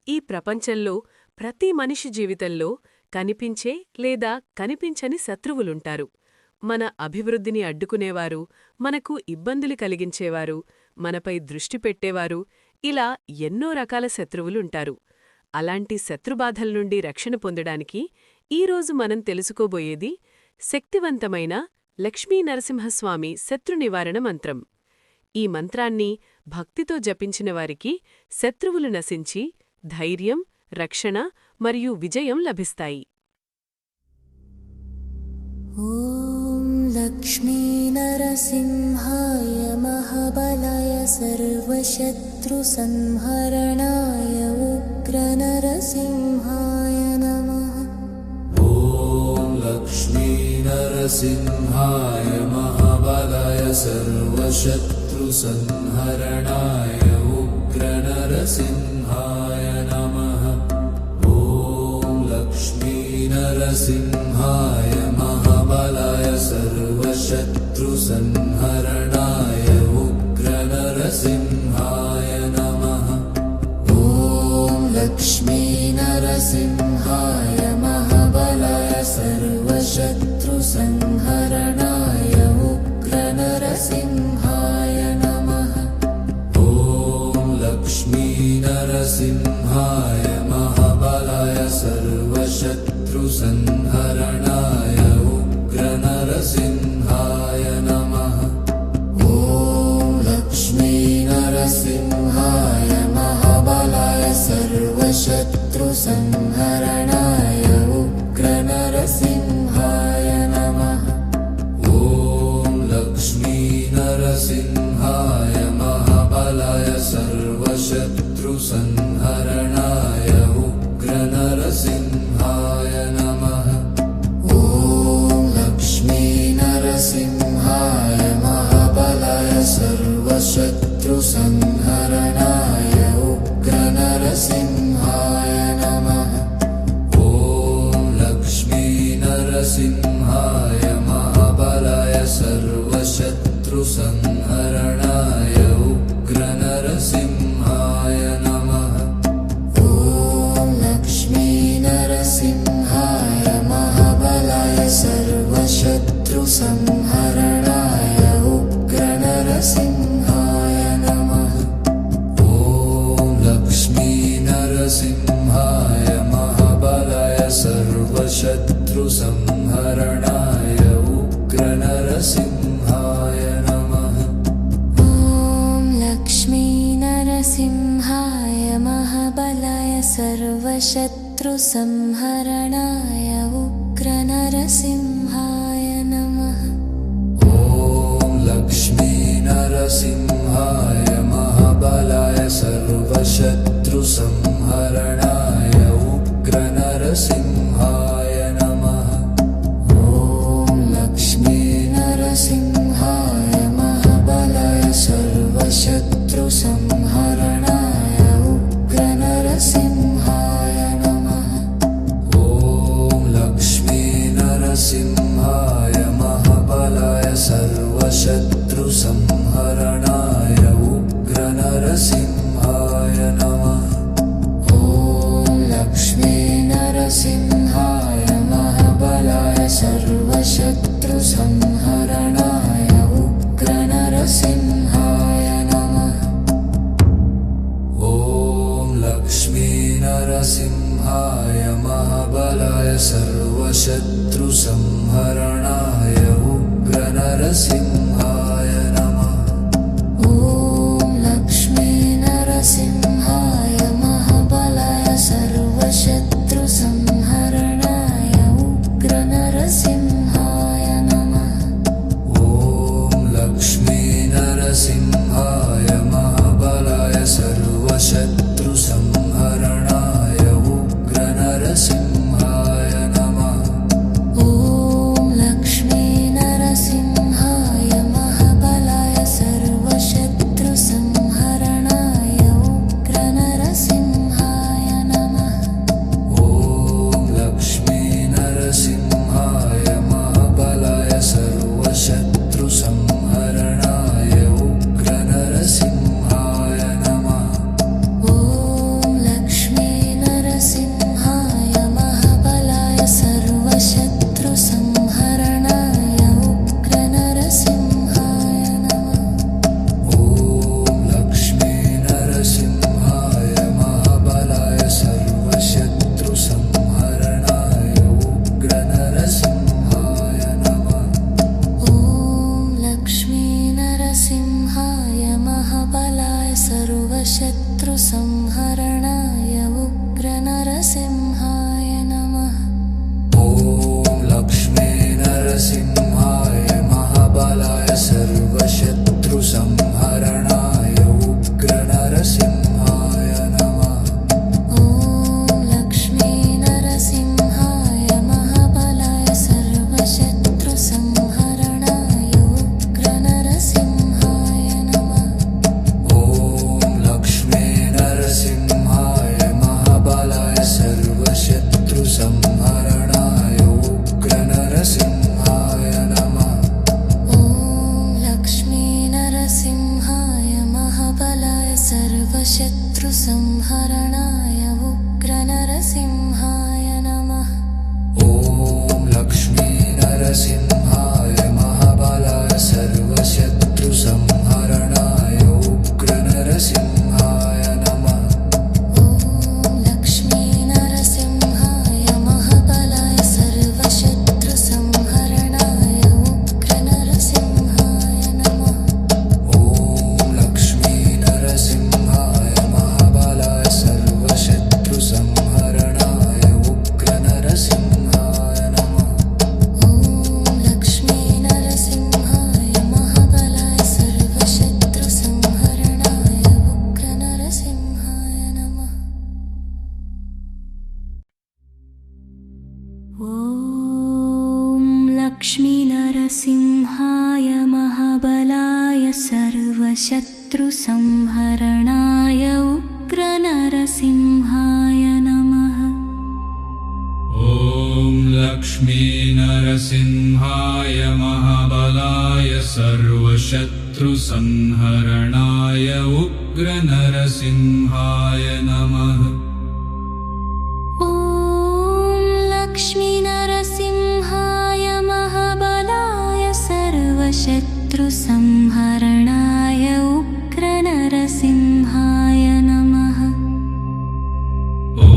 ఈ ప్రపంచంలో ప్రతి మనిషి జీవితంలో కనిపించే లేదా కనిపించని శత్రువులుంటారు. మన అభివృద్ధిని అడ్డుకునేవారు, మనకు ఇబ్బందులు కలిగించేవారు, మనపై దృష్టి పెట్టేవారు, ఇలా ఎన్నో రకాల శత్రువులుంటారు. అలాంటి శత్రుబాధల్నుండి రక్షణ పొందడానికి ఈరోజు మనం తెలుసుకోబోయేది శక్తివంతమైన లక్ష్మీనరసింహస్వామి శత్రునివారణ మంత్రం. ఈ మంత్రాన్ని భక్తితో జపించినవారికి శత్రువులు నశించి ధైర్యం, రక్షణ మరియు విజయం లభిస్తాయి. ఓం లక్ష్మీనరసింహాయ మహాబలాయ సర్వశత్రు సంహరణాయ ఉగ్రనరసింహాయ నమః. ఓం లక్ష్మీనరసింహాయ మహాబలాయ సర్వశత్రు సంహరణాయ ఉగ్రనరసింహాయ నమః. ఓం లక్ష్మీనరసింహాయ మహాబలాయ సర్వశత్రు సంహరణాయ ఉగ్రనరసింహాయ నమః. ఓం లక్ష్మీనరసింహాయ మహాబలాయ సర్వశత్రు సంహరణాయ ఉగ్రనరసింహాయ నమః. ఓం లక్ష్మీనరసింహాయ మహాబలాయ సర్వశత్రు సంహరణాయ ఉగ్రనరసింహాయ నమః. ఓం లక్ష్మీనరసింహాయ మహాబలాయ సర్వశత్రు సంహరణాయ ఉగ్రనరసింహాయ నమః. ఓం లక్ష్మీనరసింహాయ మహాబలాయ సర్వశత్రు సంహరణాయ ఉగ్రనరసింహాయ నమః. ఓం లక్ష్మీనరసింహాయ మహాబలాయ సర్వశత్రు సంహరణాయ ఉగ్రనరసింహాయ నమః. ఓం లక్ష్మీనరసింహాయ మహాబలాయ సర్వశత్రు సంహరణాయ ఉగ్రనరసింహాయ నమః. ఓం లక్ష్మీనరసింహాయ మహాబలాయ సర్వశత్రు సంహరణాయ ఉగ్రనరసింహాయ నమః. ఓం లక్ష్మీనరసింహాయ మహాబలాయ సర్వశత్రు సంహరణాయ ఉగ్రనరసింహాయ నమః. ఓం లక్ష్మీనరసింహాయ మహాబలాయ సర్వశత్రు సంహరణాయ ఉగ్రనరసింహాయ నమః. ఓం లక్ష్మీనరసింహాయ మహాబలాయ సర్వశత్రు సంహరణాయ ఉగ్రనరసింహాయ నమః. ఓం లక్ష్మీనరసింహాయ మహాబలాయ సర్వశత్రు సంహరణాయ ఉగ్రనరసింహాయ నమః. ఓం లక్ష్మీనరసింహాయ మహాబలాయ సర్వశత్రు సంహరణాయ ఉగ్రనరసింహాయ నమః. ఓం లక్ష్మీనరసింహాయ మహాబలాయ సర్వశత్రు సంహరణాయ ఉగ్రనరసింహాయ నమః. ఓం లక్ష్మీనరసింహాయ మహాబలాయ సర్వశత్రు సంహరణాయ ఉగ్రనరసింహాయ నమః. ఓం లక్ష్మీనరసింహాయ మహాబలాయ సర్వశత్రు సంహరణాయ ఉగ్రనరసింహాయ నమః. ఓం లక్ష్మీనరసింహాయ మహాబలాయ సర్వశత్రు సంహరణాయ ఉగ్రనరసింహాయ నమః. ఓం లక్ష్మీనరసింహాయ लक्ष्मीनरसिंहाय महाबलाय सर्वशत्रुसंहरणाय उग्रनरसिंहाय नमः। ॐ लक्ष्मीनरसिंहाय महाबलाय सर्वशत्रुसंहरणाय उग्रनरसिंहाय नमः। ॐ लक्ष्मीनरसिंहाय महाबलाय सर्वशत्रुसंहरणाय उग्रनरसिंहाय नमः। ॐ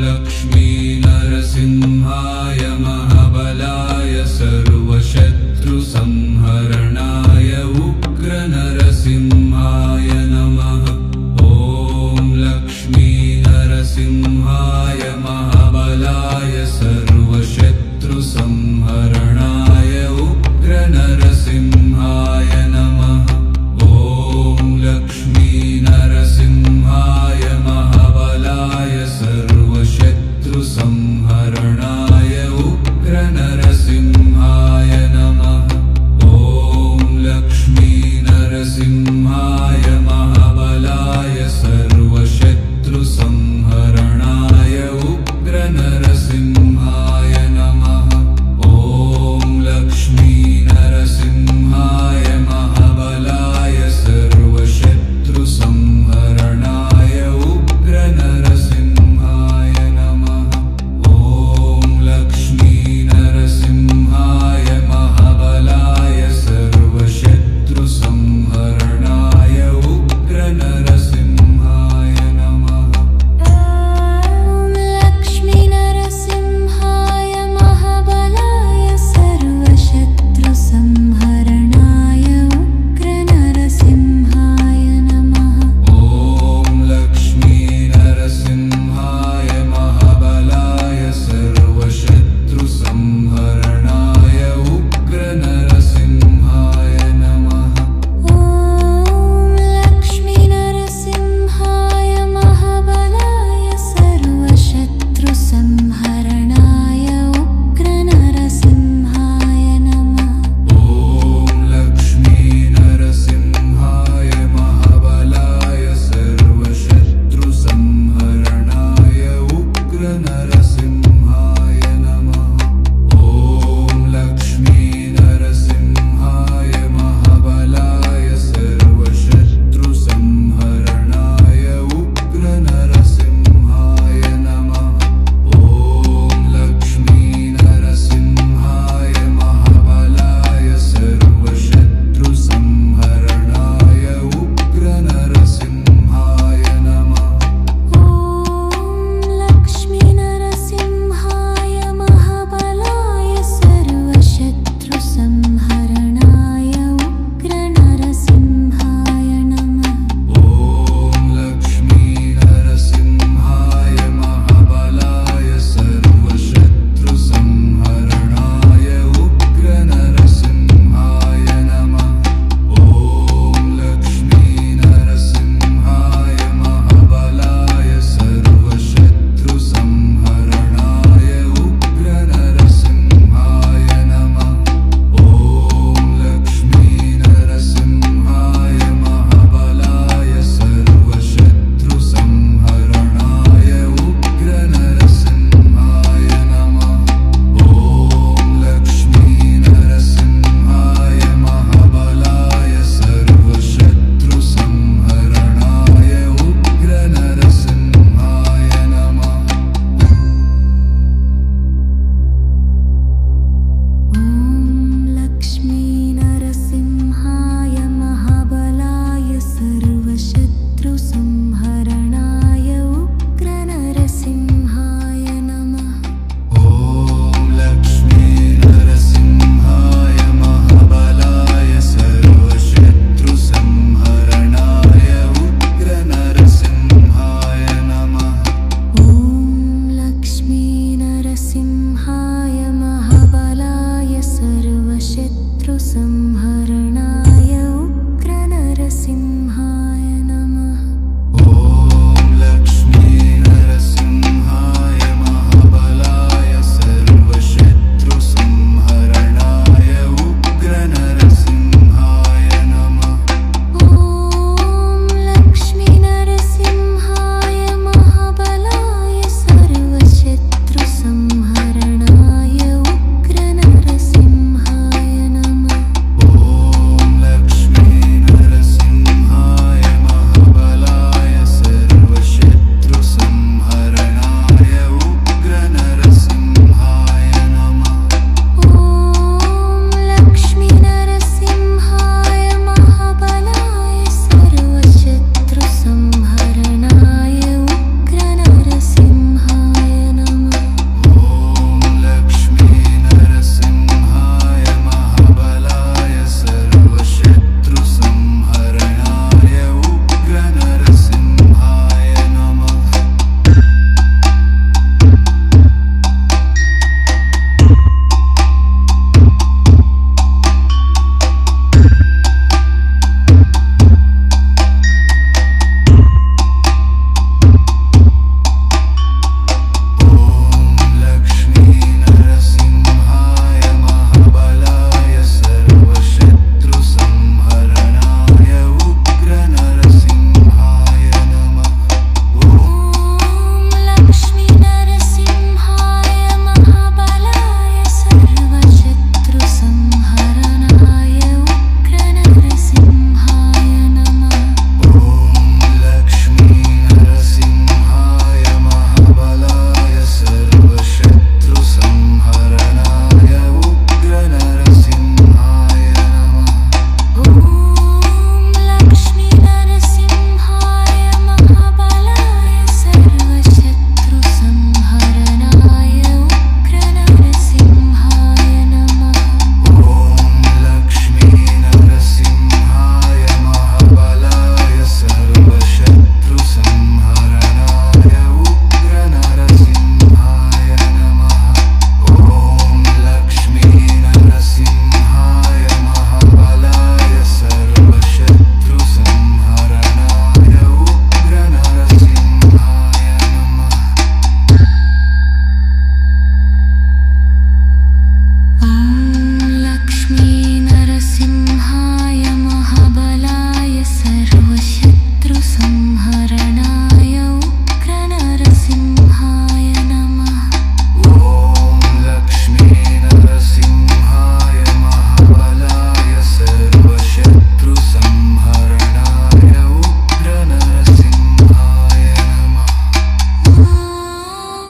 लक्ष्मीनरसिंहाय महाबलाय सर्वशत्रुसंहरणाय